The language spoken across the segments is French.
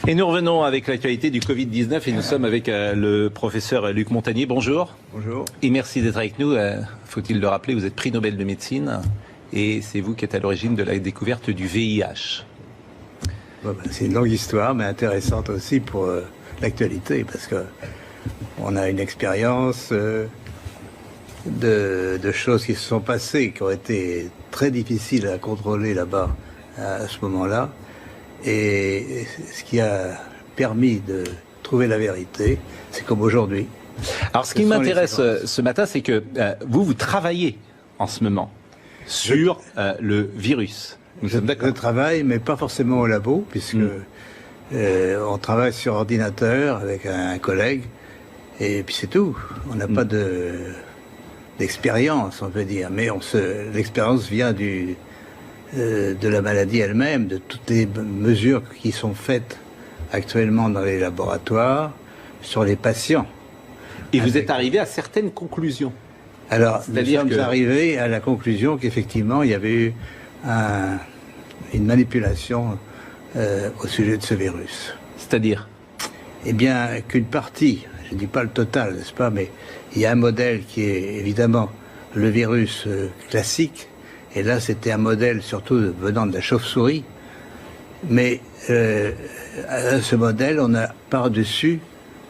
Et nous revenons avec l'actualité du Covid-19 et nous sommes avec le professeur Luc Montagnier. Bonjour. Bonjour. Et merci d'être avec nous. Faut-il le rappeler, vous êtes prix Nobel de médecine et c'est vous qui êtes à l'origine de la découverte du VIH. Bon, c'est une longue histoire, mais intéressante aussi pour l'actualité, parce que on a une expérience de choses qui se sont passées, qui ont été très difficiles à contrôler là-bas à ce moment-là. Et ce qui a permis de trouver la vérité, c'est comme aujourd'hui. Alors ce qui m'intéresse ce matin, c'est que vous travaillez en ce moment sur le virus. Je travaille, mais pas forcément au labo, puisque on travaille sur ordinateur avec un collègue, et puis c'est tout. On n'a pas d'expérience, on peut dire, mais l'expérience vient de la maladie elle-même, de toutes les mesures qui sont faites actuellement dans les laboratoires sur les patients. Et vous êtes arrivé à certaines conclusions. Alors, nous sommes arrivés à la conclusion qu'effectivement, il y avait eu une manipulation au sujet de ce virus. C'est-à-dire ? Eh bien, qu'une partie, je ne dis pas le total, n'est-ce pas, mais il y a un modèle qui est évidemment le virus classique. Et là, c'était un modèle surtout venant de la chauve-souris. Mais à ce modèle, on a par-dessus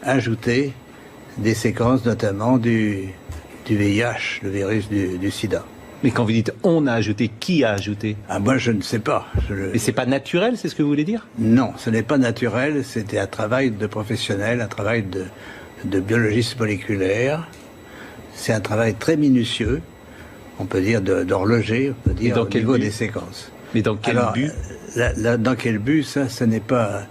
ajouté des séquences, notamment du VIH, le virus du sida. Mais quand vous dites « on a ajouté », qui a ajouté ? Ah, moi, je ne sais pas. Mais c'est pas naturel, c'est ce que vous voulez dire ? Non, ce n'est pas naturel. C'était un travail de professionnel, un travail de biologiste moléculaire. C'est un travail très minutieux. On peut dire d'horloger, on peut dire au niveau des séquences. Mais dans quel but ? Dans quel but, ça n'est pas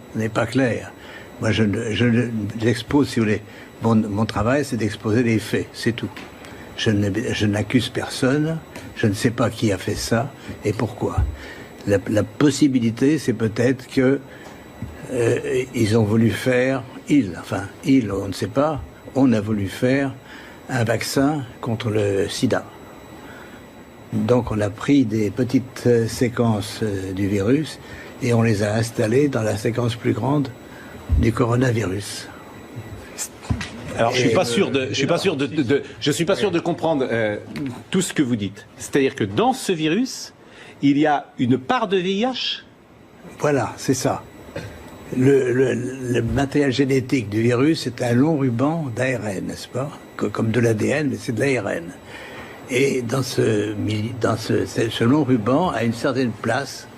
clair. Moi, j'expose, si vous voulez, mon travail, c'est d'exposer les faits, c'est tout. Je n'accuse personne, je ne sais pas qui a fait ça et pourquoi. La possibilité, c'est peut-être que ils ont voulu faire, on ne sait pas, on a voulu faire un vaccin contre le sida. Donc on a pris des petites séquences du virus et on les a installées dans la séquence plus grande du coronavirus. Alors je suis pas sûr de comprendre tout ce que vous dites. C'est-à-dire que dans ce virus, il y a une part de VIH ? Voilà, c'est ça. Le matériel génétique du virus est un long ruban d'ARN, n'est-ce pas ? Comme de l'ADN, mais c'est de l'ARN. Et dans ce long ruban, à une certaine place,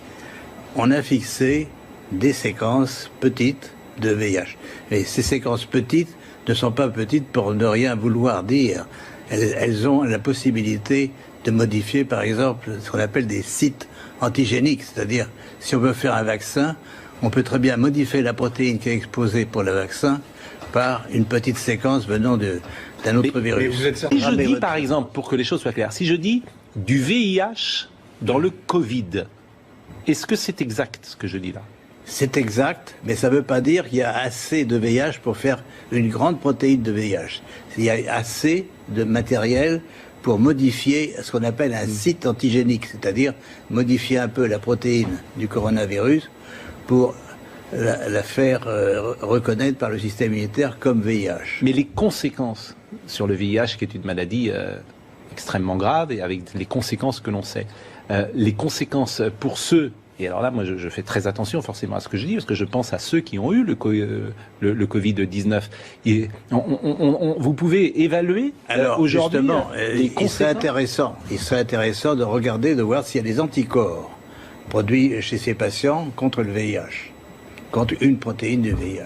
on a fixé des séquences petites de VIH. Et ces séquences petites ne sont pas petites pour ne rien vouloir dire. Elles ont la possibilité de modifier, par exemple, ce qu'on appelle des sites antigéniques. C'est-à-dire, si on veut faire un vaccin, on peut très bien modifier la protéine qui est exposée pour le vaccin par une petite séquence venant d'un autre virus. Si je dis, par exemple, pour que les choses soient claires, si je dis du VIH dans le Covid, est-ce que c'est exact ce que je dis là ? C'est exact, mais ça ne veut pas dire qu'il y a assez de VIH pour faire une grande protéine de VIH. Il y a assez de matériel pour modifier ce qu'on appelle un site antigénique, c'est-à-dire modifier un peu la protéine du coronavirus pour la faire reconnaître par le système immunitaire comme VIH. Mais les conséquences sur le VIH, qui est une maladie extrêmement grave et avec les conséquences que l'on sait, les conséquences pour ceux, et alors là moi je fais très attention forcément à ce que je dis, parce que je pense à ceux qui ont eu le Covid-19. Et vous pouvez évaluer aujourd'hui les conséquences. Il serait intéressant de regarder, de voir s'il y a des anticorps produits chez ces patients contre le VIH, contre une protéine du VIH.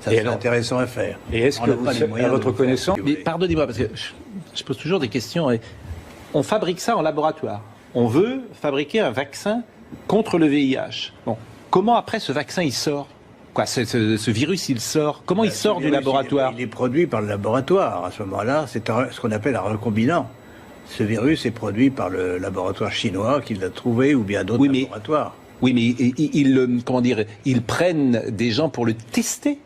Ça serait intéressant à faire. Et est-ce que à votre connaissance... Mais pardonnez-moi, parce que je pose toujours des questions. On fabrique ça en laboratoire. On veut fabriquer un vaccin contre le VIH. Bon, comment après ce vaccin il sort ? Quoi, ce virus il sort ? Comment il sort du laboratoire ? Il est produit par le laboratoire. À ce moment-là, c'est ce qu'on appelle un recombinant. Ce virus est produit par le laboratoire chinois qui l'a trouvé, ou bien d'autres laboratoires. Oui, mais ils prennent des gens pour le tester.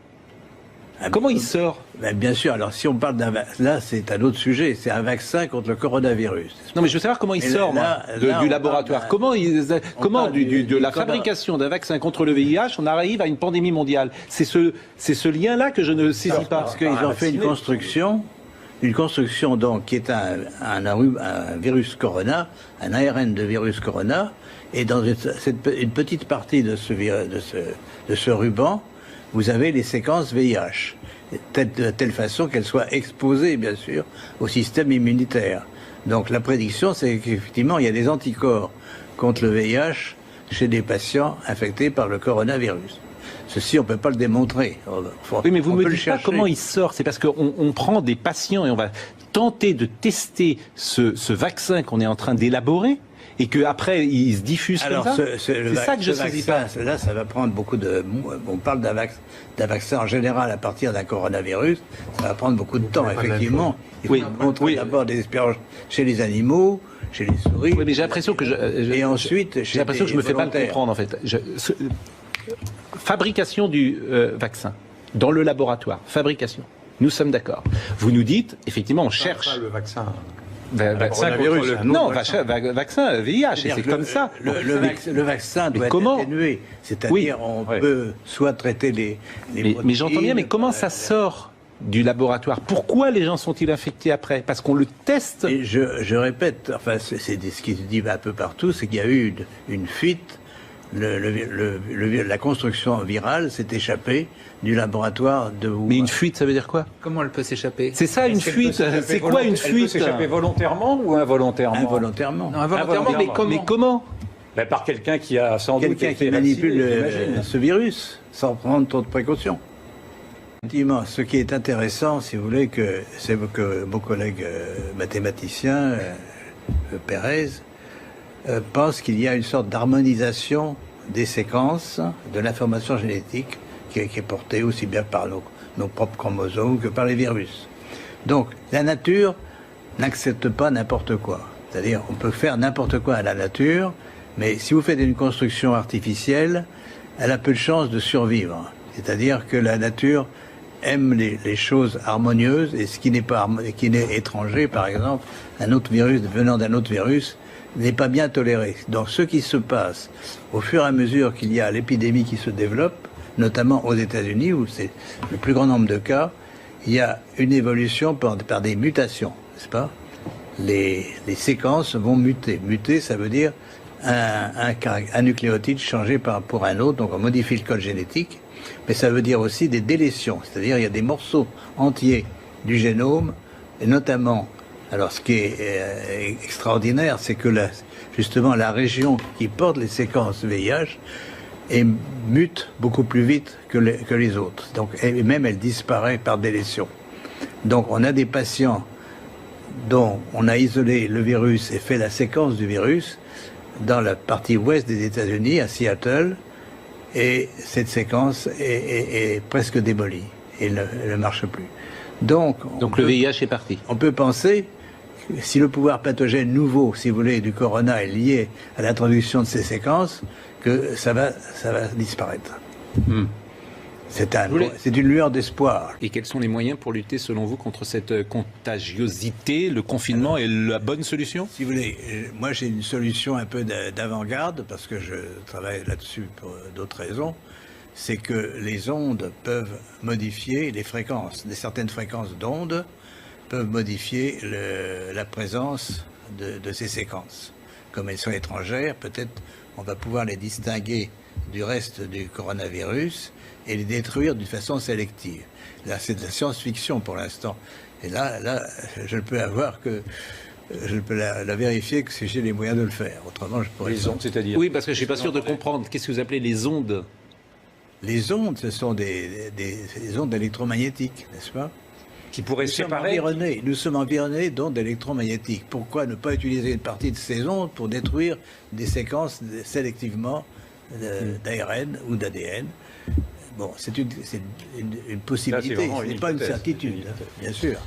Comment il sort? Ben, bien sûr, alors si on parle là c'est un autre sujet, c'est un vaccin contre le coronavirus. Non mais je veux savoir comment il sort du laboratoire. Comment de la fabrication d'un vaccin contre le VIH, on arrive à une pandémie mondiale. C'est ce lien-là que je ne saisis pas. Parce qu'ils ont fait une construction donc qui est un virus corona, un ARN de virus corona, et dans une petite partie de ce ruban, vous avez les séquences VIH, de telle façon qu'elles soient exposées, bien sûr, au système immunitaire. Donc la prédiction, c'est qu'effectivement, il y a des anticorps contre le VIH chez des patients infectés par le coronavirus. Ceci, on ne peut pas le démontrer. Oui, mais vous ne me dites pas comment il sort. C'est parce qu'on prend des patients et on va tenter de tester ce vaccin qu'on est en train d'élaborer et qu'après, il se diffuse comme ça. C'est ça que je ne saisis pas. Là, ça va prendre beaucoup de... On parle d'un vaccin en général à partir d'un coronavirus. Ça va prendre beaucoup de temps, effectivement. Il faut montrer d'abord des expériences chez les animaux, chez les souris. Oui, mais j'ai l'impression que et ensuite, j'ai l'impression que je ne me fais pas le comprendre, en fait. Fabrication du vaccin dans le laboratoire. Fabrication. Nous sommes d'accord. Vous nous dites, effectivement, on cherche... le vaccin... vaccin contre le... Non, vaccin VIH, c'est comme ça. Le vaccin doit être atténué. C'est-à-dire, on peut soit traiter les mais j'entends bien, mais comment ça sort du laboratoire? Pourquoi les gens sont-ils infectés après? Parce qu'on le teste. Et je répète, enfin, c'est ce qui se dit un peu partout, c'est qu'il y a eu une fuite. La construction virale s'est échappée du laboratoire de Wuhan. Mais une fuite, ça veut dire quoi? Comment elle peut s'échapper? C'est ça, une fuite. C'est quoi une fuite? Elle peut s'échapper volontairement ou involontairement? Involontairement. Non, involontairement, mais comment? Ben, par quelqu'un qui a sans doute quelqu'un qui manipule ce virus sans prendre trop de précautions. Effectivement, ce qui est intéressant, si vous voulez, c'est que mon collègue mathématicien, Pérez, pense qu'il y a une sorte d'harmonisation des séquences de l'information génétique qui est portée aussi bien par nos propres chromosomes que par les virus. Donc, la nature n'accepte pas n'importe quoi. C'est-à-dire, on peut faire n'importe quoi à la nature, mais si vous faites une construction artificielle, elle a peu de chances de survivre. C'est-à-dire que la nature aime les choses harmonieuses, et ce qui n'est étranger, par exemple, un autre virus venant d'un autre virus, n'est pas bien toléré. Donc ce qui se passe au fur et à mesure qu'il y a l'épidémie qui se développe, notamment aux États-Unis, où c'est le plus grand nombre de cas, il y a une évolution par des mutations, n'est-ce pas? Les séquences vont muter. Muter, ça veut dire un nucléotide changé pour un autre, donc on modifie le code génétique, mais ça veut dire aussi des délétions, c'est-à-dire il y a des morceaux entiers du génome, et notamment... Alors, ce qui est extraordinaire, c'est que justement la région qui porte les séquences VIH mute beaucoup plus vite que les autres. Donc, et même elle disparaît par délétion. Donc, on a des patients dont on a isolé le virus et fait la séquence du virus dans la partie ouest des États-Unis, à Seattle, et cette séquence est presque démolie et ne marche plus. Donc le VIH est parti. On peut penser, si le pouvoir pathogène nouveau, si vous voulez, du corona est lié à l'introduction de ces séquences, que ça va disparaître. C'est une lueur d'espoir. Et quels sont les moyens pour lutter, selon vous, contre cette contagiosité? Le confinement est la bonne solution? Si vous voulez, moi j'ai une solution un peu d'avant-garde, parce que je travaille là-dessus pour d'autres raisons. C'est que les ondes peuvent modifier les fréquences. Certaines fréquences d'ondes peuvent modifier la présence de ces séquences. Comme elles sont étrangères, peut-être on va pouvoir les distinguer du reste du coronavirus et les détruire d'une façon sélective. Là, c'est de la science-fiction pour l'instant. Et là, je ne peux la vérifier que si j'ai les moyens de le faire. Autrement, je pourrais... Les ondes, c'est-à-dire... Oui, parce que je ne suis pas sûr de comprendre. Qu'est-ce que vous appelez les ondes? Les ondes, ce sont des ondes électromagnétiques, n'est-ce pas? Qui pourraient séparer... Nous sommes environnés d'ondes électromagnétiques. Pourquoi ne pas utiliser une partie de ces ondes pour détruire des séquences sélectivement d'ARN ou d'ADN? Bon, c'est une possibilité, ce n'est pas une certitude, bien sûr.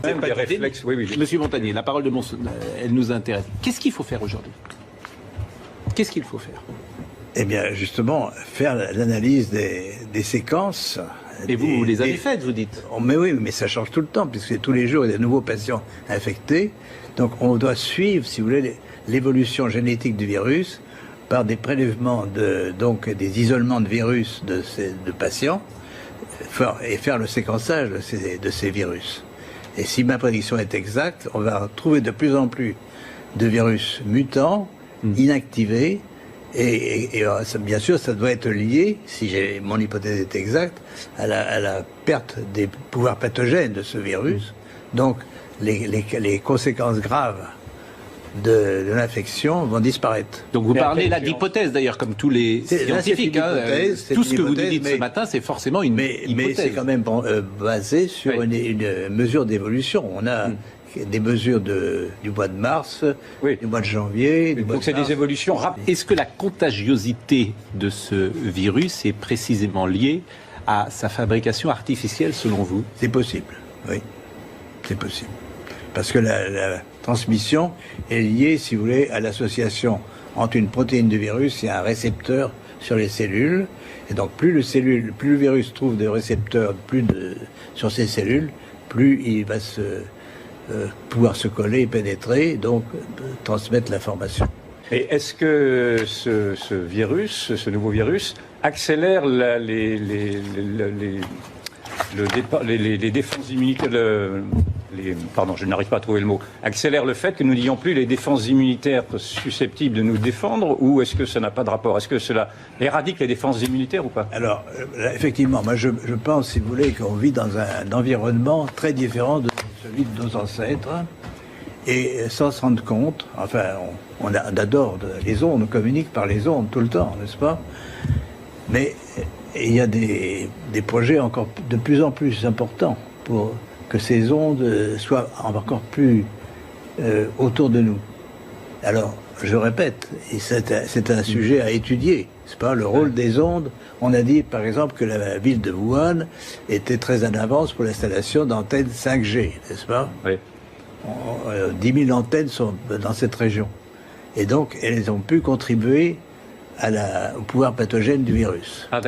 Même des réflexes, oui. Monsieur Montagnier, la parole de elle nous intéresse. Qu'est-ce qu'il faut faire aujourd'hui? Qu'est-ce qu'il faut faire? Eh bien, justement, faire l'analyse des séquences Et vous les avez faites, vous dites? Mais oui, mais ça change tout le temps, puisque tous les jours, il y a de nouveaux patients infectés. Donc on doit suivre, si vous voulez, l'évolution génétique du virus par des prélèvements, donc des isolements de virus de patients, et faire le séquençage de ces virus. Et si ma prédiction est exacte, on va trouver de plus en plus de virus mutants, inactivés, et bien sûr, ça doit être lié, si mon hypothèse est exacte, à la perte des pouvoirs pathogènes de ce virus. Donc, les conséquences graves de l'infection vont disparaître. Donc vous parlez là d'hypothèse d'ailleurs, comme tous les scientifiques. Tout ce que vous nous dites ce matin, c'est forcément une hypothèse. Mais c'est quand même basé sur une mesure d'évolution. On a des mesures du mois de mars, du mois de janvier. Donc c'est des évolutions rapides. Est-ce que la contagiosité de ce virus est précisément liée à sa fabrication artificielle, selon vous? C'est possible, oui. C'est possible. Parce que la transmission est liée, si vous voulez, à l'association entre une protéine du virus et un récepteur sur les cellules. Et donc, plus le virus trouve de récepteurs sur ces cellules, plus il va pouvoir se coller et pénétrer, donc transmettre l'information. Et est-ce que ce virus, ce nouveau virus, accélère les défenses immunitaires, pardon, je n'arrive pas à trouver le mot, accélère le fait que nous n'ayons plus les défenses immunitaires susceptibles de nous défendre, ou est-ce que ça n'a pas de rapport? Est-ce que cela éradique les défenses immunitaires ou pas? Alors, effectivement, moi je pense, si vous voulez, qu'on vit dans un environnement très différent de celui de nos ancêtres, et sans se rendre compte, enfin, on adore les ondes, on communique par les ondes tout le temps, n'est-ce pas? Mais il y a des projets encore de plus en plus importants pour que ces ondes soient encore plus autour de nous. Alors, je répète, et c'est un sujet à étudier, c'est pas le rôle des ondes. On a dit, par exemple, que la ville de Wuhan était très en avance pour l'installation d'antennes 5G, n'est-ce pas? Oui. 10 000 antennes sont dans cette région. Et donc, elles ont pu contribuer au pouvoir pathogène du virus. Ah,